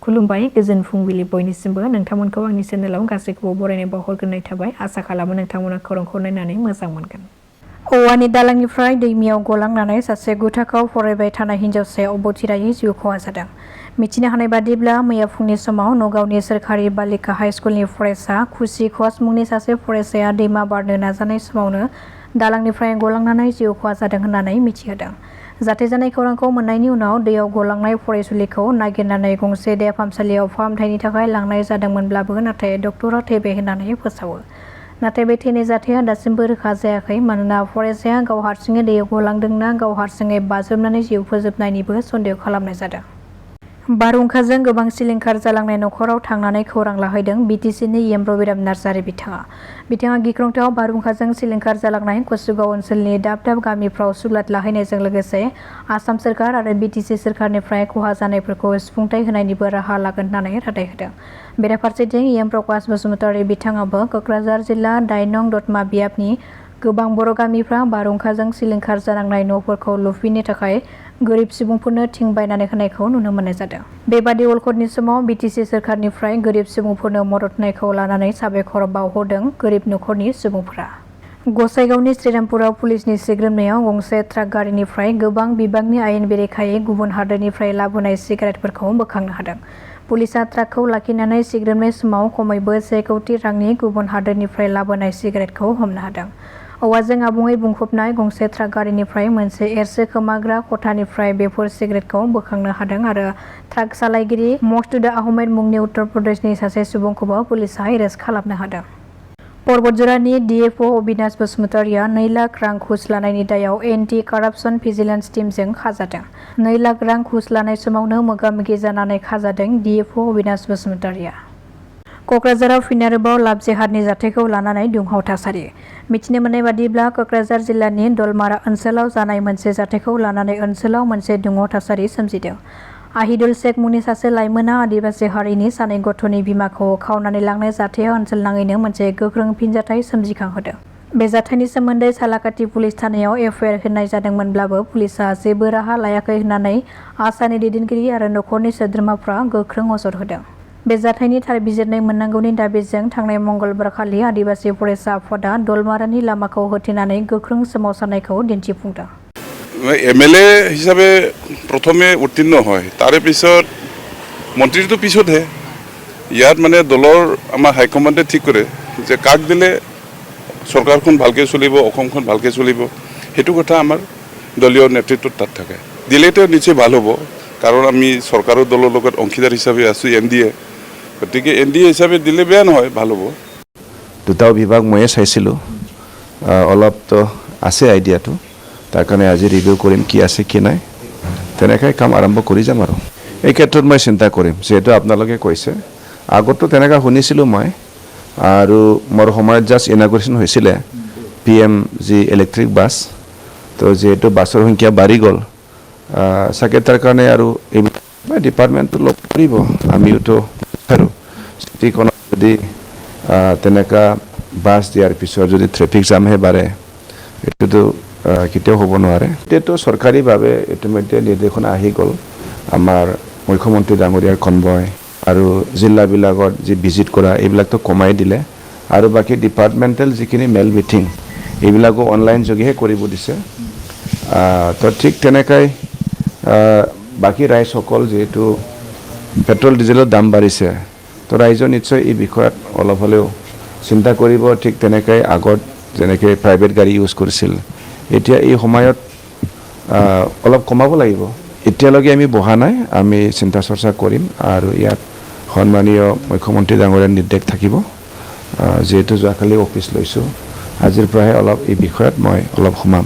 खुलुमबाय गोजोन फुंबिलि बयनिसिमबो नोंथांमोनखौ आंनि चेनेलाव गासैखौबो बरायनाय बावहरग्रोनाय थाबाय आसा खालामो नोंथांमोना खौरांखौ नायनानै मोजां मोनगोन। औवानि दालांनिफ्राय दैमायाव गलांनानै सासे गु थाखोआव फरायबाय थानाय हिन्जावसाया अबथिरायै जिउ खहा जादों। मिथिनो हानाय बादिब्ला मैया फुंनि समाव नगावनि सोरखारि बालिका हाइ स्कुलनि फरायसा खुसि खस मुंनि सासे फरायसाया दैमा बारनो नाजानाय समावनो दालांनिफ्राय गलांनानै जिउ खहा जादों होननानै मिथिहोदों। जाथाय जानाय खौरांखौ मोननायनि उनाव दैयाव गलांनाय फरायसुलिखौ नागिरनानै गंसे देहा फाहामसालियाव फाहामथायनि थाखाय लांनाय जादोंमोनब्लाबो नाथाय डक्टरा थैबाय होननानै फोसावो। नाथाय बे थैनाय जाथाया दासिमबो रोखा जायाखै मानोना फरायसाया गाव हारसिङै दैयाव गलांदोंना गाव हारसिङै बाज्रुमनानै जिउ फोजोबनायनिबो सन्देह खालामनाय जादों। बारहुंखाजों गोबां सिलिंखार जालांनाय नखराव थांनानै खौरां लाहैदों बिटिसिनि एमब्रबिराम नार्जारी बिथाङा गिख्रंथाव बारहुंखाजों सिलिंखार जालांनाय कसुगाव ओनसोलनि दाब दाब गामिफ्राव सुग्लाद लाहैनायजों लोगोसे आसाम सोरखार आरो बिटिसि सोरखारनिफ्राय खहा जानायफोरखौ सुफुंथाय होनायनिबो राहा लागोन होननानै रादाय होदों। बेराफारसेथिं एम प्रकाश बसुमतारी बिथाङाबो कक्राझार जिल्ला 8 नं दतमा बियाबनि गोबां बर' गामिफ्रा बारहुंखाजों सिलिंखार जानांनाय न'फोरखौ लुफिननो थाखाय गोरिब सुबुंफोरनो थिं बायनानै होनायखौ नुनो मोननाय जादों। बेबादि अलखदनि समाव बिटिसि सोरखारनिफ्राय गोरिब सुबुंफोरनो मदद होनायखौ लानानै साबायखर बावहरदों गोरिब नखरनि सुबुंफोरा। गसाइगावनि श्रीरामपुराव पुलिसनि सिग्रोमनायाव गंसे ट्राक गारिनिफ्राय गोबां बिबांनि आयेन बेरेखायै गुबुन हादोरनिफ्राय लाबोनाय सिगारेटफोरखौ बोखांनो हादों। पुलिसआ ट्राकखौ लाखिनानै सिग्रोमनाय समाव खमैबो 1 कौटि रांनि गुबुन हादोरनिफ्राय लाबोनाय सिगारेटखौ हमनो हादों। औवाजों आबुङै बुंफबनाय गंसे ट्राक गारिनिफ्राय मोनसे एरसो खोमाग्रा खथानिफ्राय बेफोर सिगारेटखौ बोखांनो हादों आरो ट्राक सालायगिरि मकसुदा आहमेद मुंनि उत्तर प्रदेशनि सासे सुबुंखौबो पुलिसआ एरेस्ट खालामनो हादों। परबतजरानि डिएफअ अबिनाश बसुमतारीया 2 लाख रां घुस लानायनि दायाव एन्टि कारापसन भिजिलेन्स टीमजों खाजादों। 2 लाख रां घुस लानाय समावनो मोगा-मोगि जानानै खाजादों डिएफअ अबिनाश बसुमतारीया। कक्राझाराव फिन आरोबाव लाभ जेहादनि जाथायखौ लानानै दुंहाव थासारि। मिथिनो मोननाय बादिब्ला कक्राझार जिल्लानि दलमारा ओनसोलाव जानाय मोनसे जाथायखौ लानानै ओनसोलाव मोनसे दुंहाव थासारि सोमजिदों। আহিदुल शेख मुंनि सासे लाइमोना आदिबासि हारिनि सानै गथ'नि बिमाखौ खावनानै लांनाय जाथाया ओनसोल नाङैनो मोनसे गोख्रों फिनजाथाय सोमजिखांहोदों। बे जाथायनि सोमोन्दै सालाकाटि पुलिस थानायाव एफआइआर होनाय जादोंमोनब्लाबो पुलिसआ जेबो राहा लायाखै होननानै आसानि दैदेनगिरि आरो नखरनि सोद्रोमाफ्रा गोख्रों अजद होदों। बे जाथायनि थार बिजिरनाय मोननांगौनि दाबिजों थांनाय मंगलबारखालि आदिबासि फरायसा आफादा दलमारानि लामाखौ होथेनानै गोख्रों सोमावसारनायखौ दिन्थिफुंदों। एमएलए हिसाबै प्रथमे उत्तीर्ण হয় তাৰে পিছত মন্ত্ৰীটো পিছতহে ইয়াত মানে দলৰ আমাৰ হাইকমাণ্ডে ঠিক কৰে যে কাক দিলে চৰকাৰখন ভালকৈ চলিব অসমখন ভালকৈ চলিব সেইটো কথা আমাৰ দলীয় নেতৃত্বত তাত থাকে দিলেতো নিশ্চয় ভাল হ'ব কাৰণ আমি চৰকাৰৰ দলৰ লগত অংশীদাৰ হিচাপে আছো এনডিএ গতিকে এনডিএ হিচাপে দিলে বেয়া নহয় ভাল হ'ব। দুটাও বিভাগ ময়ে চাইছিলোঁ অলপ তো আছে আইডিয়াটো তাৰ কাৰণে আজি ৰিভিউ কৰিম কি আছে কি নাই তেনেকৈ কাম আৰম্ভ কৰি যাম আৰু এই ক্ষেত্ৰত মই চিন্তা কৰিম যেহেতু আপোনালোকে কৈছে আগতো তেনেকৈ শুনিছিলোঁ মই আৰু মোৰ সময়ত জাষ্ট ইনাগুৰেশ্যন হৈছিলে PM যি ইলেক্ট্ৰিক বাছ তো যেহেতু বাছৰ সংখ্যা বাঢ়ি গ'ল চাগে তাৰ কাৰণে আৰু এই ডিপাৰ্টমেণ্টটো লগ কৰিব আমিওতো আৰু চিটিখনত যদি তেনেকুৱা বাছ দিয়াৰ পিছত যদি ট্ৰেফিক জামহে বাঢ়ে এইটোতো কেতিয়াও হ'ব নোৱাৰে। এতিয়াতো চৰকাৰীভাৱে ইতিমধ্যে নিৰ্দেশন আহি গ'ল আমাৰ মুখ্যমন্ত্ৰী ডাঙৰীয়াৰ কনভয় আৰু জিলাবিলাকত যি ভিজিট কৰা এইবিলাকতো কমাই দিলে আৰু বাকী ডিপাৰ্টমেণ্টেল যিখিনি মেল মিটিং এইবিলাকো অনলাইন যোগেহে কৰিব দিছে। তো ঠিক তেনেকৈ বাকী ৰাইজসকল যিহেতু পেট্ৰল ডিজেলৰ দাম বাঢ়িছে তো ৰাইজে নিশ্চয় এই বিষয়ত অলপ হ'লেও চিন্তা কৰিব ঠিক তেনেকৈ আগত যেনেকৈ প্ৰাইভেট গাড়ী ইউজ কৰিছিল এতিয়া এই সময়ত অলপ কমাব লাগিব। এতিয়ালৈকে আমি বহা নাই আমি চিন্তা চৰ্চা কৰিম আৰু ইয়াত সন্মানীয় মুখ্যমন্ত্ৰী ডাঙৰীয়াৰ নিৰ্দেশ থাকিব যেহেতু যোৱাকালি অফিচ লৈছোঁ আজিৰ পৰাহে অলপ এই বিষয়ত মই অলপ সোমাম।